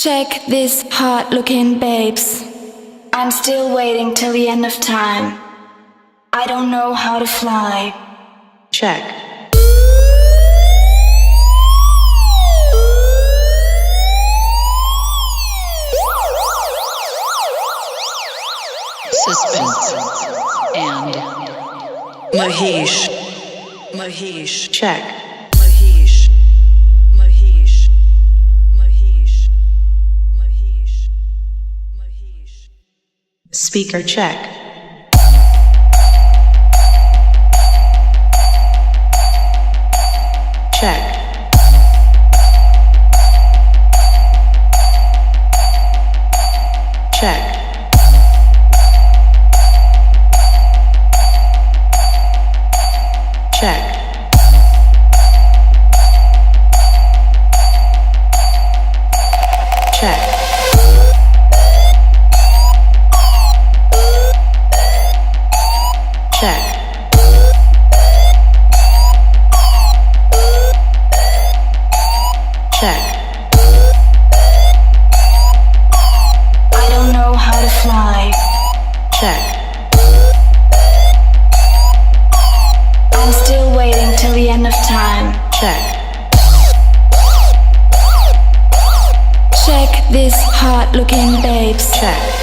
Check this hot-looking babes. I'm still waiting till the end of time. I don't know how to fly. Check. Suspense and Mahesh. Check. Speaker check. Check. Check. Check. Check. Check. Check. I don't know how to fly. Check. I'm still waiting till the end of time. Check. Check this hot-looking babes. Check.